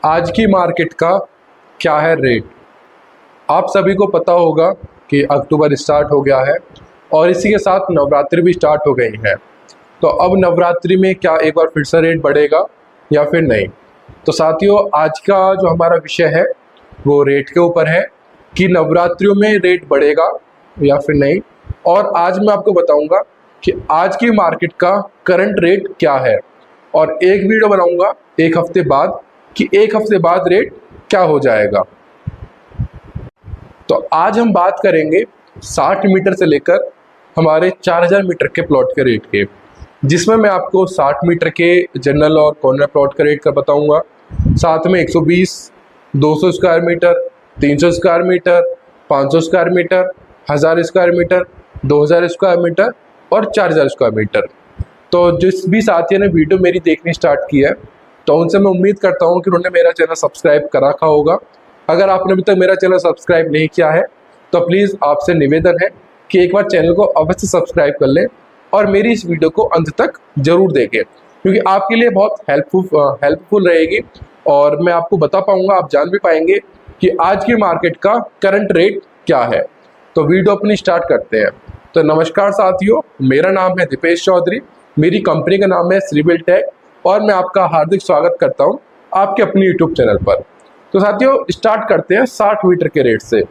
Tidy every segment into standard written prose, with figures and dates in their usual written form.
आज की मार्केट का क्या है रेट। आप सभी को पता होगा कि अक्टूबर स्टार्ट हो गया है और इसी के साथ नवरात्रि भी स्टार्ट हो गई है। तो अब नवरात्रि में क्या एक बार फिर से रेट बढ़ेगा या फिर नहीं। तो साथियों, आज का जो हमारा विषय है वो रेट के ऊपर है कि नवरात्रियों में रेट बढ़ेगा या फिर नहीं। और आज मैं आपको बताऊंगा कि आज की मार्केट का करंट रेट क्या है और एक वीडियो बनाऊंगा एक हफ्ते बाद कि एक हफ्ते बाद रेट क्या हो जाएगा। तो आज हम बात करेंगे 60 मीटर से लेकर हमारे 4000 मीटर के प्लॉट के रेट के, जिसमें मैं आपको 60 मीटर के जनरल और कॉर्नर प्लॉट का रेट का बताऊंगा, साथ में 120, 200 square metre, 300 square metre, 500 square metre, 1000 square metre, 2000 square metre और 4000 स्क्वायर मीटर। तो जिस भी साथी ने वीडियो मेरी देखनी स्टार्ट की है तो उनसे मैं उम्मीद करता हूं कि उन्होंने मेरा चैनल सब्सक्राइब कर रखा होगा। अगर आपने अभी तक मेरा चैनल सब्सक्राइब नहीं किया है तो प्लीज़ आपसे निवेदन है कि एक बार चैनल को अवश्य सब्सक्राइब कर लें और मेरी इस वीडियो को अंत तक जरूर देखें, क्योंकि आपके लिए बहुत हेल्पफुल रहेगी और मैं आपको बता पाऊंगा, आप जान भी पाएंगे कि आज की मार्केट का करंट रेट क्या है। तो वीडियो अपनी स्टार्ट करते हैं। तो नमस्कार साथियों, मेरा नाम है दीपेश चौधरी, मेरी कंपनी का नाम है श्रीबिल टेक और मैं आपका हार्दिक स्वागत करता हूं आपके अपनी यूट्यूब चैनल पर। तो साथियों, स्टार्ट करते हैं 60 मीटर के रेट से।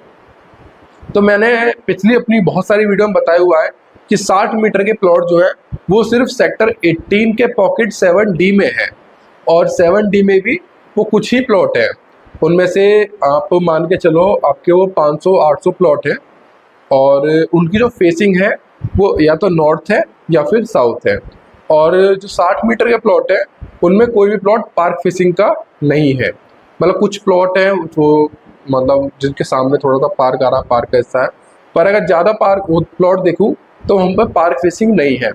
तो मैंने पिछली अपनी बहुत सारी वीडियो में बताया हुआ है कि 60 मीटर के प्लॉट जो है वो सिर्फ सेक्टर 18 के पॉकेट 7D में है और 7D में भी वो कुछ ही प्लॉट है। उनमें से आप मान के चलो आपके वो 500-800 प्लॉट है और उनकी जो फेसिंग है वो या तो नॉर्थ है या फिर साउथ है। और जो 60 मीटर के प्लॉट है उनमें कोई भी प्लॉट पार्क फेसिंग का नहीं है। मतलब कुछ प्लॉट है जो मतलब जिनके सामने थोड़ा सा पार्क आ रहा, पार्क का हिस्सा है, पर अगर ज़्यादा पार्क वो प्लॉट देखूं तो हम पर पार्क फेसिंग नहीं है।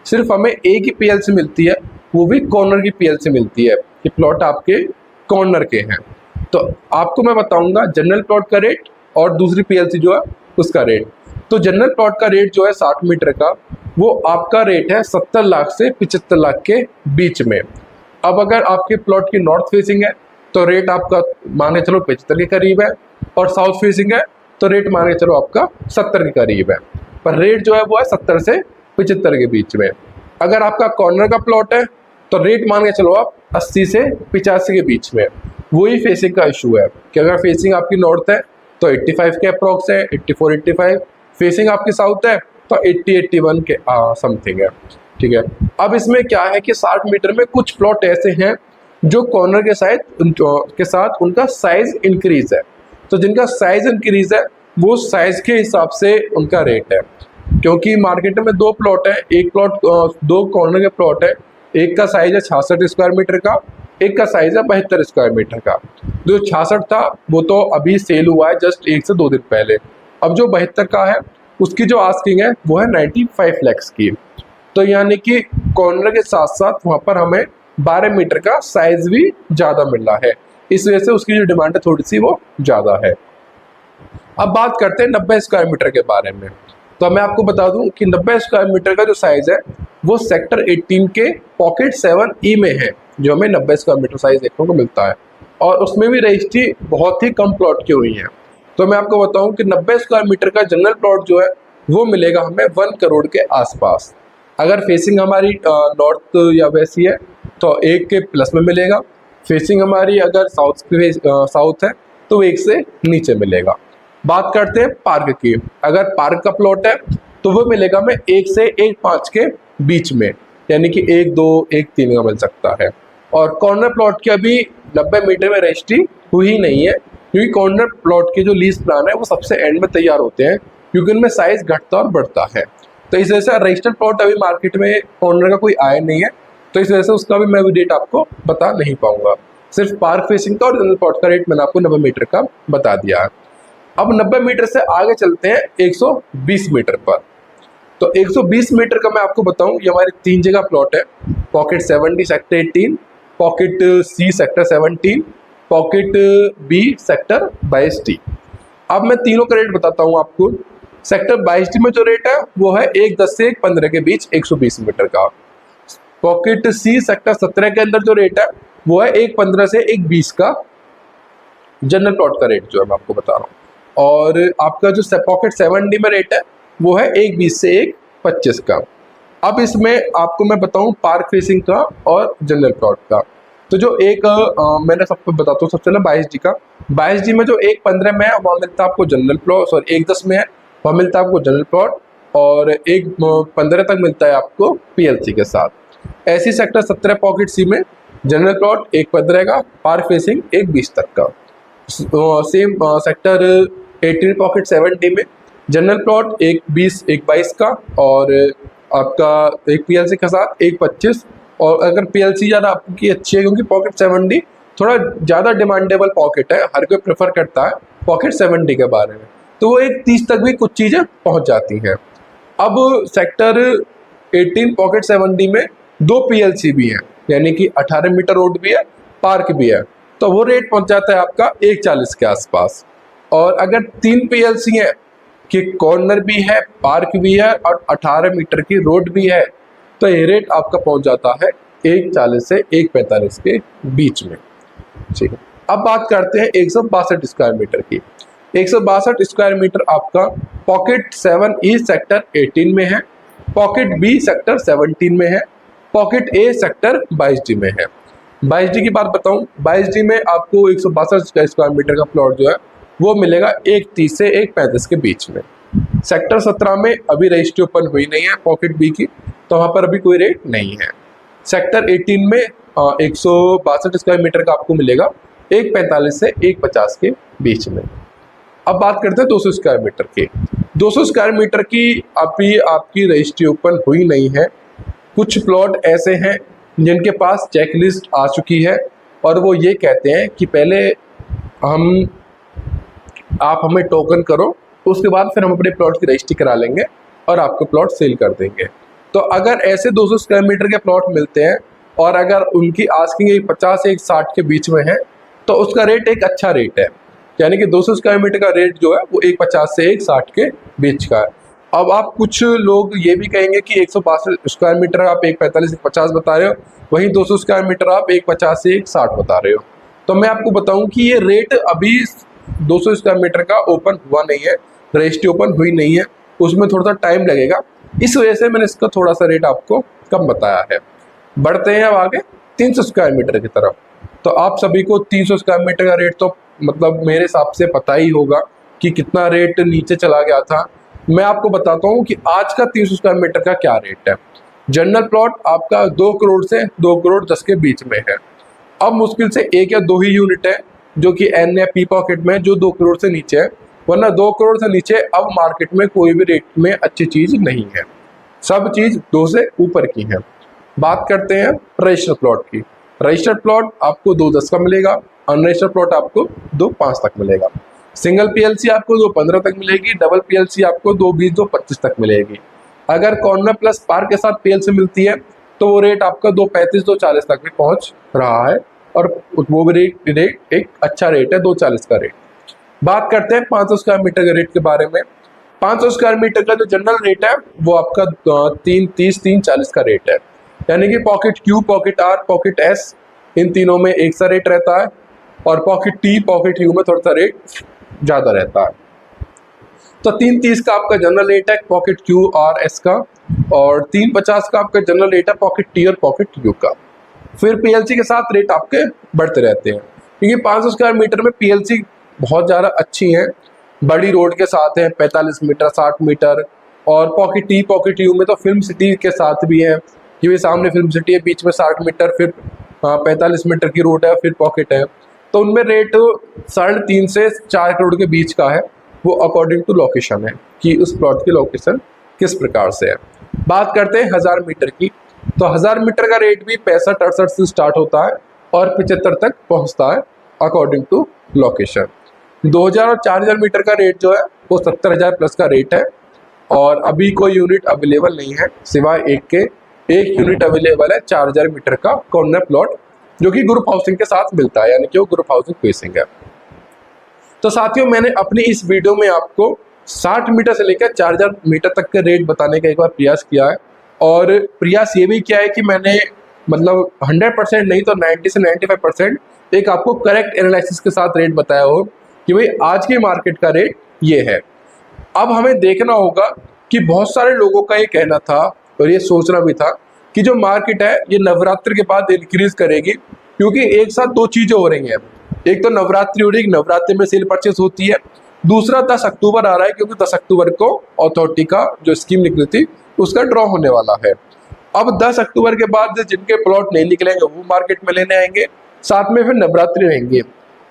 सिर्फ हमें एक ही PL से मिलती है, वो भी कॉर्नर की PL से मिलती है कि प्लॉट आपके कॉर्नर के हैं। तो आपको मैं बताऊंगा जनरल प्लॉट का रेट और दूसरी PLC जो है उसका रेट। तो जनरल प्लॉट का रेट जो है 60 मीटर का वो आपका रेट है 70 लाख से 75 लाख के बीच में। अब अगर आपके प्लॉट की नॉर्थ फेसिंग है तो रेट आपका मान के चलो 75 के करीब है और साउथ फेसिंग है तो रेट मान के चलो आपका 70 के करीब है, पर रेट जो है वो है 70 से 75 के बीच में। अगर आपका कॉर्नर का प्लॉट है तो रेट मान के चलो आप 80 से 85 के बीच में। वही फेसिंग का इशू है कि अगर फेसिंग आपकी नॉर्थ है तो 85 के अप्रॉक्स है, 84-85। फेसिंग आपकी साउथ है तो 80-81 के समथिंग है। ठीक है, अब इसमें क्या है कि 60 मीटर में कुछ प्लॉट ऐसे हैं जो कॉर्नर के साथ उनका साइज इंक्रीज है। तो जिनका साइज इंक्रीज है वो साइज के हिसाब से उनका रेट है, क्योंकि मार्केट में दो प्लॉट है, एक प्लॉट दो कॉर्नर के प्लॉट है। एक का साइज है 66 स्क्वायर मीटर का, एक का साइज है 72 स्क्वायर मीटर का। जो 66 था वो तो अभी सेल हुआ है जस्ट 1 से 2 दिन पहले। अब जो 72 का है उसकी जो आस्किंग है वो है 95 लैक्स की। तो यानी कि कॉर्नर के साथ साथ वहाँ पर हमें 12 मीटर का साइज भी ज़्यादा मिल रहा है, इस वजह से उसकी जो डिमांड है थोड़ी सी वो ज़्यादा है। अब बात करते हैं 90 स्क्वायर मीटर के बारे में। तो मैं आपको बता दूं कि 90 स्क्वायर मीटर का जो साइज है वो सेक्टर 18 के पॉकेट 7E में है, जो हमें 90 स्क्वायर मीटर साइज देखने को मिलता है और उसमें भी रजिस्ट्री बहुत ही कम प्लॉट की हुई है। तो मैं आपको बताऊं कि 90 स्क्वायर मीटर का जनरल प्लॉट जो है वो मिलेगा हमें 1 करोड़ के आसपास। अगर फेसिंग हमारी नॉर्थ या वेस्ट है तो 1 के प्लस में मिलेगा। फेसिंग हमारी अगर साउथ है तो 1 से नीचे मिलेगा। बात करते हैं पार्क की। अगर पार्क का प्लॉट है तो वो मिलेगा हमें 1 से 1.5 के बीच में, यानी कि 1-2, 1-3 का मिल सकता है। और कॉर्नर प्लॉट की अभी 90 मीटर में रजिस्ट्री हुई नहीं है, क्योंकि कॉर्नर प्लॉट के जो लीज प्लान है वो सबसे एंड में तैयार होते हैं, क्योंकि उनमें साइज घटता और बढ़ता है। तो इस वजह से रजिस्टर्ड प्लॉट अभी मार्केट में कॉर्नर का कोई आया नहीं है, तो इस वजह से उसका भी मैं रेट आपको बता नहीं पाऊंगा। सिर्फ पार्क फेसिंग का और जनरल प्लॉट का रेट मैंने आपको 90 मीटर का बता दिया है। अब 90 मीटर से आगे चलते हैं 120 मीटर पर। तो 120 मीटर का मैं आपको बताऊं, ये हमारे 3 जगह प्लॉट है। Pocket 7D sector 18, pocket C sector 17, pocket B sector 22D। अब मैं तीनों का रेट बताता हूं आपको। सेक्टर 22D में जो रेट है वो है 1.10 से 1.15 के बीच 120 मीटर का। पॉकेट C सेक्टर 17 के अंदर जो रेट है वो है 1.15 से 1.20 का जनरल प्लॉट का रेट जो है मैं आपको बता रहा हूँ। और आपका जो पॉकेट 7D में रेट है वो है 1.20 से 1.25 का। अब इसमें आपको मैं बताऊं पार्क फेसिंग का और जनरल प्लॉट का। तो जो एक मैंने सबको बताता हूँ सबसे पहले 22D का। 22D में जो 1.15 में है वह मिलता है आपको जनरल प्लॉट, सॉरी 1.10 में है वह मिलता है आपको जनरल प्लॉट, और 1.15 तक मिलता है आपको PLC के साथ। ऐसी सेक्टर 17 पॉकेट सी में जनरल प्लॉट 1.15 का, पार्क फेसिंग 1.20 तक का। सेम सेक्टर 18 पॉकेट 7D में जनरल प्लॉट 1.20 1.22 का, और आपका एक PLC के साथ 1.25। और अगर PLC ज़्यादा आपकी अच्छी है क्योंकि पॉकेट 7D थोड़ा ज़्यादा डिमांडेबल पॉकेट है, हर कोई प्रेफर करता है पॉकेट 7D के बारे में, तो वो 1.30 तक भी कुछ चीज़ें पहुंच जाती हैं। अब सेक्टर 18 पॉकेट 7D में 2 PLC भी हैं, यानी कि 18 मीटर रोड भी है, पार्क भी है, तो वो रेट पहुंच जाता है आपका 1.40 के आसपास। और अगर 3 PLC है कि कॉर्नर भी है, पार्क भी है और 18 मीटर की रोड भी है, तो ये रेट आपका पहुंच जाता है 1.40 से 1.45 के बीच में। ठीक है, अब बात करते हैं 162 स्क्वायर मीटर की। 162 स्क्वायर मीटर आपका पॉकेट 7E सेक्टर 18 में है, पॉकेट B सेक्टर 17 में है, पॉकेट A सेक्टर 22D में है। 22D की बात बताऊं, 22D में आपको 162 स्क्वायर मीटर का प्लॉट जो है वो मिलेगा 1.30 से 1.35 के बीच में। सेक्टर 17 में अभी रजिस्ट्री ओपन हुई नहीं है पॉकेट B की, तो वहाँ पर अभी कोई रेट नहीं है। सेक्टर 18 में 162 स्क्वायर मीटर का आपको मिलेगा 1.45 से 1.50 के बीच में। अब बात करते हैं 200 स्क्वायर मीटर की। 200 स्क्वायर मीटर की अभी आपकी रजिस्ट्री ओपन हुई नहीं है। कुछ प्लॉट ऐसे हैं जिनके पास चेकलिस्ट आ चुकी है और वो ये कहते हैं कि पहले आप हमें टोकन करो, उसके बाद फिर हम अपने प्लॉट की रजिस्ट्री करा लेंगे और आपको प्लॉट सेल कर देंगे। तो अगर ऐसे 200 स्क्वायर मीटर के प्लॉट मिलते हैं और अगर उनकी आस्किंग 1.50 से 1.60 के बीच में है तो उसका रेट एक अच्छा रेट है, यानी कि 200 स्क्वायर मीटर का रेट जो है वो 1.50 से 1.60 के बीच का है। अब आप कुछ लोग ये भी कहेंगे कि 162 स्क्वायर मीटर आप 1.45 1.50 बता रहे हो, वहीं 200 स्क्वायर मीटर आप 1.50 से 1.60 बता रहे हो। तो मैं आपको बताऊं कि ये रेट अभी 200 स्क्वायर मीटर का ओपन हुआ नहीं है, रजिस्ट्री ओपन हुई नहीं है, उसमें थोड़ा सा टाइम लगेगा, इस वजह से मैंने इसका थोड़ा सा रेट आपको कम बताया है। बढ़ते हैं अब आगे 300 स्क्वायर मीटर की तरफ। तो आप सभी को 300 स्क्वायर मीटर का रेट तो मतलब मेरे हिसाब से पता ही होगा कि कितना रेट नीचे चला गया था। मैं आपको बताता हूँ कि आज का 300 स्क्वायर मीटर का क्या रेट है। जनरल प्लॉट आपका 2 करोड़ से 2 करोड़ 10 के बीच में है। अब मुश्किल से 1 या 2 ही यूनिट है जो कि N या P पॉकेट में जो 2 करोड़ से नीचे है, वरना 2 करोड़ से नीचे अब मार्केट में कोई भी रेट में अच्छी चीज नहीं है, सब चीज 2 से ऊपर की है। बात करते हैं रजिस्टर्ड प्लॉट की। रजिस्टर्ड प्लॉट आपको 2.10 का मिलेगा, अनरजिस्टर्ड प्लॉट आपको 2.5 तक मिलेगा। सिंगल PLC आपको 2.15 तक मिलेगी, डबल PLC आपको 2.20 2.25 तक मिलेगी। अगर कॉर्नर प्लस पार्क के साथ PLC मिलती है तो वो रेट आपका 2.35 2.40 तक भी पहुंच रहा है, और वो भी रेट एक अच्छा रेट है 2.40 का रेट। बात करते हैं 500 स्क्वायर मीटर के रेट के बारे में। 500 स्क्वायर मीटर का जो जनरल रेट है वो आपका 3.30 3.40 का रेट है, यानी कि pocket Q pocket R pocket S इन तीनों में एक सा रेट रहता है, और पॉकेट T पॉकेट U में थोड़ा सा रेट ज़्यादा रहता है। तो 3.30 का आपका जनरल रेट है पॉकेट Q R S का, और 3.50 का आपका जनरल रेट है पॉकेट T और पॉकेट U का। फिर PLC के साथ रेट आपके बढ़ते रहते हैं, क्योंकि 500 स्क्वायर मीटर में PLC बहुत ज़्यादा अच्छी हैं, बड़ी रोड के साथ है 45 मीटर 60 मीटर, और पॉकेट T पॉकेट U में तो फिल्म सिटी के साथ भी है, ये सामने फिल्म सिटी है, बीच में 60 मीटर, फिर 45 मीटर की रोड है, फिर पॉकेट है। तो उनमें रेट 3.5 से 4 करोड़ के बीच का है, वो अकॉर्डिंग टू लोकेशन है कि उस प्लॉट की लोकेशन किस प्रकार से है। बात करते हैं 1000 मीटर की। तो 1000 मीटर का रेट भी 65-68 से स्टार्ट होता है और 75 तक पहुंचता है अकॉर्डिंग टू लोकेशन। 2000 और 4000 मीटर का रेट जो है वो 70,000 प्लस का रेट है, और अभी कोई यूनिट अवेलेबल नहीं है सिवाय एक यूनिट अवेलेबल है 4000 मीटर का कॉर्नर प्लॉट, जो कि ग्रुप हाउसिंग के साथ मिलता है, यानी कि वो ग्रुप हाउसिंग फेसिंग है। तो साथियों, मैंने अपनी इस वीडियो में आपको 60 मीटर से लेकर 4000 मीटर तक के रेट बताने का एक बार प्रयास किया है, और प्रयास ये भी किया है कि मैंने मतलब 100% नहीं तो 90 से 95% एक आपको करेक्ट एनालिसिस के साथ रेट बताया हो कि भाई आज के मार्केट का रेट ये है। अब हमें देखना होगा कि बहुत सारे लोगों का ये कहना था और ये सोचना भी था कि जो मार्केट है ये नवरात्र के बाद इंक्रीज करेगी, क्योंकि एक साथ दो चीजें हो रही हैं। एक तो नवरात्रि हो रही है, नवरात्रि में सेल परचेस होती है। दूसरा 10 अक्टूबर आ रहा है, क्योंकि 10 अक्टूबर को अथॉरिटी का जो स्कीम निकली थी उसका ड्रॉ होने वाला है। अब 10 अक्टूबर के बाद जिनके प्लॉट नहीं निकलेंगे वो मार्केट में लेने आएंगे, साथ में फिर नवरात्रि रहेंगे।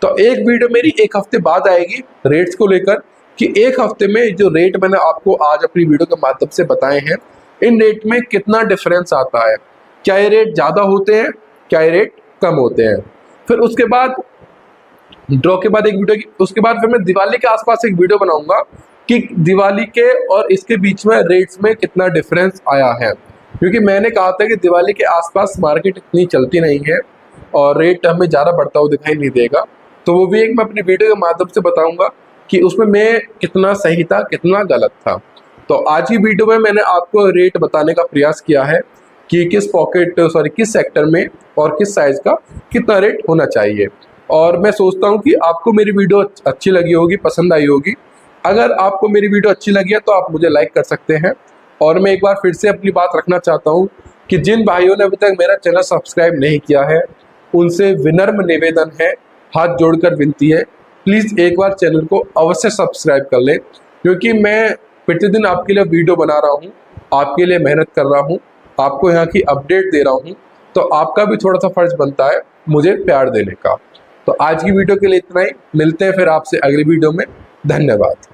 तो एक वीडियो मेरी एक हफ्ते बाद आएगी रेट्स को लेकर, कि एक हफ्ते में जो रेट मैंने आपको आज अपनी वीडियो के माध्यम से बताए हैं, इन रेट में कितना डिफरेंस आता है, क्या ये रेट ज़्यादा होते हैं, क्या ये रेट कम होते हैं। फिर उसके बाद ड्रॉ के बाद एक वीडियो, उसके बाद फिर मैं दिवाली के आसपास एक वीडियो बनाऊंगा कि दिवाली के और इसके बीच में रेट्स में कितना डिफरेंस आया है, क्योंकि मैंने कहा था कि दिवाली के आसपास मार्केट इतनी चलती नहीं है और रेट हमें ज़्यादा बढ़ता हुआ दिखाई नहीं देगा। तो वो भी एक मैं अपनी वीडियो के माध्यम से बताऊंगा कि उसमें मैं कितना सही था कितना गलत था। तो आज की वीडियो में मैंने आपको रेट बताने का प्रयास किया है कि किस सेक्टर में और किस साइज का कितना रेट होना चाहिए। और मैं सोचता हूँ कि आपको मेरी वीडियो अच्छी लगी होगी, पसंद आई होगी। अगर आपको मेरी वीडियो अच्छी लगी है तो आप मुझे लाइक कर सकते हैं। और मैं एक बार फिर से अपनी बात रखना चाहता हूँ कि जिन भाइयों ने अभी तक मेरा चैनल सब्सक्राइब नहीं किया है उनसे विनम्र निवेदन है, हाथ जोड़कर विनती है, प्लीज़ एक बार चैनल को अवश्य सब्सक्राइब कर लें, क्योंकि मैं प्रतिदिन आपके लिए वीडियो बना रहा हूँ, आपके लिए मेहनत कर रहा हूँ, आपको यहाँ की अपडेट दे रहा हूँ। तो आपका भी थोड़ा सा फर्ज बनता है मुझे प्यार देने का। तो आज की वीडियो के लिए इतना ही, मिलते हैं फिर आपसे अगली वीडियो में। धन्यवाद।